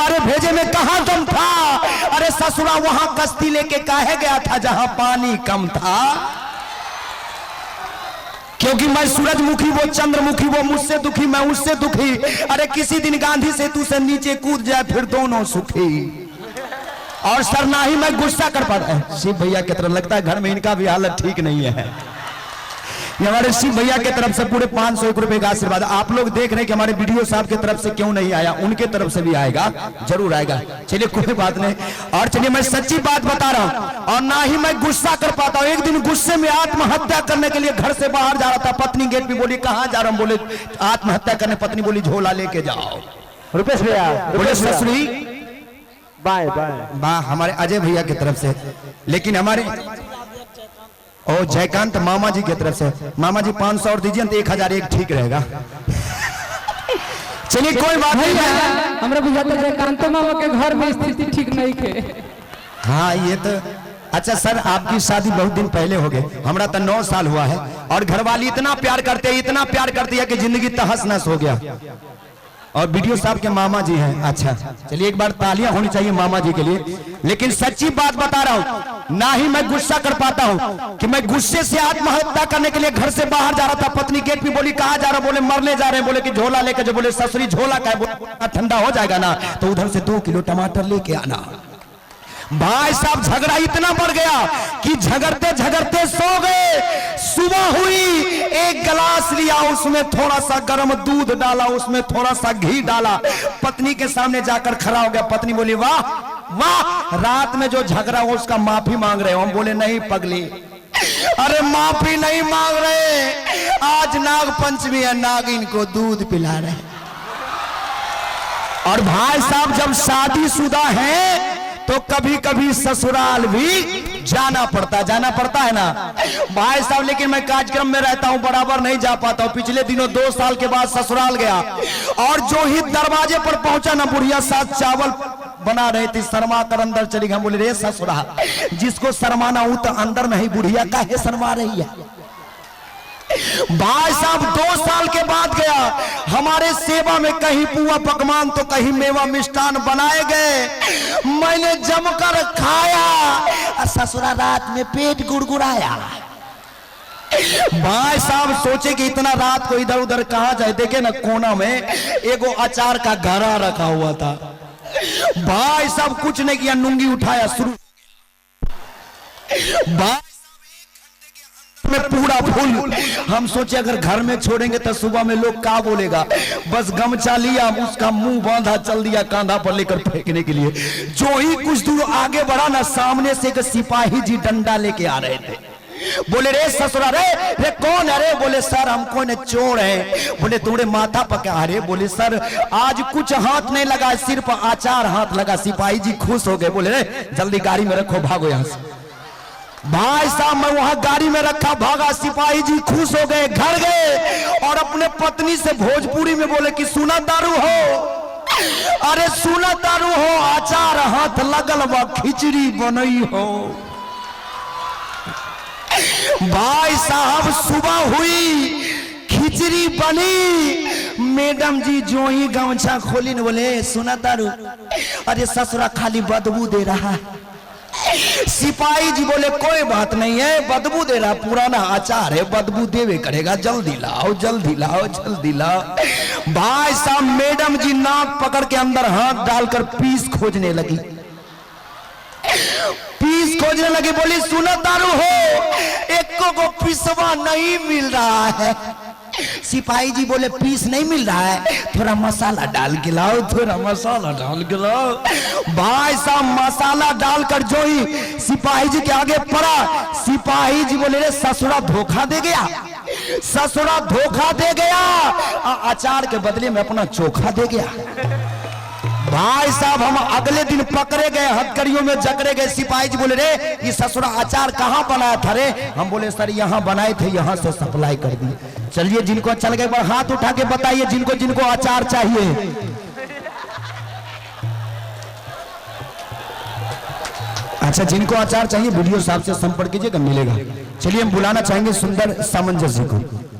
तुम्हारे भेजे में कहां दम था। अरे ससुरा वहां कश्ती लेके काहे गया था जहां पानी कम था। क्योंकि मैं सूरजमुखी वो चंद्रमुखी, वो मुझसे दुखी मैं उससे दुखी। अरे किसी दिन गांधी सेतु से नीचे कूद जाए फिर दोनों सुखी। और सर ना ही मैं गुस्सा कर पाता। शिव भैया की तरफ लगता है घर में इनका भी हालत ठीक नहीं है। ये हमारे शिव भैया की तरफ से पूरे 501 रुपए का आशीर्वाद। आप लोग देख रहे हैं कि हमारे वीडियो साहब की तरफ से क्यों नहीं आया, उनके तरफ से भी आएगा, जरूर आएगा। चलिए कोई बात नहीं। और चलिए मैं सच्ची बात बता रहा हूं और ना ही मैं गुस्सा कर पाता हूं। एक दिन गुस्से में आत्महत्या करने के लिए घर से बाहर जा रहा था। पत्नी गेट पे बोली कहां जा रहा हूं। बोले आत्महत्या करने। पत्नी बोली झोला लेके जाओ। रुपेश भैया बोले ससुरी बाय बाय बा हमारे अजय भैया की तरफ से। लेकिन हमारे और जयकांत मामा जी की तरफ से। मामा जी 500 और दीजिए तो 1001 ठीक रहेगा। चलिए कोई बात नहीं। हमरा बुझाता जयकांत मामा के घर में स्थिति ठीक नहीं के। हाँ ये तो अच्छा सर, आपकी शादी बहुत दिन पहले हो गए, हमारा तो 9 साल हुआ है। और घरवाली इतना प्यार करते हैं, इतना प्यार करती है कि जिंदगी तहस नहस हो गया। और वीडियो साहब के मामा जी हैं। अच्छा चलिए एक बार तालियां होनी चाहिए मामा जी के लिए। लेकिन सच्ची बात बता रहा हूं, ना ही मैं गुस्सा कर पाता हूं कि मैं गुस्से से आत्महत्या करने के लिए घर से बाहर जा रहा था। पत्नी गेट पे बोली कहां जा रहा। बोले मरने जा रहे हैं। बोले कि झोला लेकर जो। बोले ससुरी झोला का है, ठंडा हो जाएगा ना तो उधर से 2 किलो टमाटर लेके आना। भाई साहब झगड़ा इतना बढ़ गया कि झगड़ते झगड़ते सो गए। सुबह हुई, एक गिलास लिया, उसमें थोड़ा सा गर्म दूध डाला, उसमें थोड़ा सा घी डाला, पत्नी के सामने जाकर खड़ा हो गया। पत्नी बोली वाह वाह, रात में जो झगड़ा हो उसका माफी मांग रहे हो। हम बोले नहीं पगली, अरे माफी नहीं मांग रहे, आज नाग पंचमी है, नागिन को दूध पिला रहे। और भाई साहब जब शादीशुदा है तो कभी कभी ससुराल भी जाना पड़ता है ना भाई साहब। लेकिन मैं कार्यक्रम में रहता हूं, बराबर नहीं जा पाता हूं। पिछले दिनों 2 साल के बाद ससुराल गया और जो ही दरवाजे पर पहुंचा ना, बुढ़िया साथ चावल बना रहे थे, शर्मा कर अंदर चली गई। बोले रे ससुरा, जिसको शर्माना हो तो अंदर नहीं, बुढ़िया काहे शर्मा रही है। भाई साहब 2 साल के बाद गया, हमारे सेवा में कहीं पुआ पकवान तो कहीं मेवा मिष्ठान बनाए गए। मैंने जमकर खाया और ससुरा रात में पेट गुड़गुड़ाया। भाई साहब सोचे कि इतना रात को इधर उधर कहां जाए। देखे ना कोना में एगो अचार का घड़ा रखा हुआ था। भाई साहब कुछ नहीं किया, नूंगी उठाया, शुरू में पूरा फूल। हम सोचे अगर घर में छोड़ेंगे तो सुबह में लोग क्या बोलेगा। बस गमछा लिया, उसका मुंह बांधा, चल दिया कांधा पर लेकर फेंकने के लिए। जो ही कुछ दूर आगे बढ़ा ना, सामने से एक सिपाही जी डंडा लेके आ रहे थे। बोले रे ससुरा रे कौन है रे। बोले सर हमको ने चोर है। बोले तुम्हारे माथा पका रे। बोले सर आज कुछ हाथ नहीं लगा, सिर्फ आचार हाथ लगा। सिपाही जी खुश हो गए। बोले रे जल्दी गाड़ी में रखो, भागो यहाँ से। भाई साहब मैं वहां गाड़ी में रखा, भागा। सिपाही जी खुश हो गए, घर गए और अपने पत्नी से भोजपुरी में बोले कि सुना दारू हो, अरे सुना दारू हो, आचार हाथ लगल बा, खिचड़ी बनई हो। भाई साहब सुबह हुई, खिचड़ी बनी। मैडम जी जो ही गमछा खोली न बोले सुना दारू, अरे ससुरा खाली बदबू दे रहा है। सिपाही जी बोले कोई बात नहीं है, बदबू दे रहा, पुराना आचार है, बदबू देवे करेगा, जल्दी लाओ जल्दी लाओ जल्दी लाओ। भाई साहब मैडम जी नाक पकड़ के अंदर हाथ डालकर पीस खोजने लगी। पीस खोजने लगी, बोली सुना दारू हो, एक को पीसवा नहीं मिल रहा है। सिपाही जी बोले पीस नहीं मिल रहा है, थोड़ा मसाला डाल के लाओ, थोड़ा मसाला डाल के लाओ। भाई साहब मसाला डालकर जो ही सिपाही जी के आगे पड़ा, सिपाही जी बोले रे ससुरा धोखा दे गया, ससुरा धोखा दे गया, अचार के बदले में अपना चोखा दे गया। भाई साहब हम अगले दिन पकड़े गए, हथकड़ियों में जकड़े गए। सिपाही जी बोले रे ये ससुरा अचार कहाँ बनाया था रे। हम बोले सर यहाँ बनाए थे, यहाँ से सप्लाई कर दिए। चलिए जिनको चल गए, एक बार हाथ उठा के बताइए जिनको जिनको अचार चाहिए। अच्छा जिनको अचार चाहिए वीडियो साहब से संपर्क कीजिएगा, मिलेगा। चलिए हम बुलाना चाहेंगे सुंदर सामंजस्य जी को।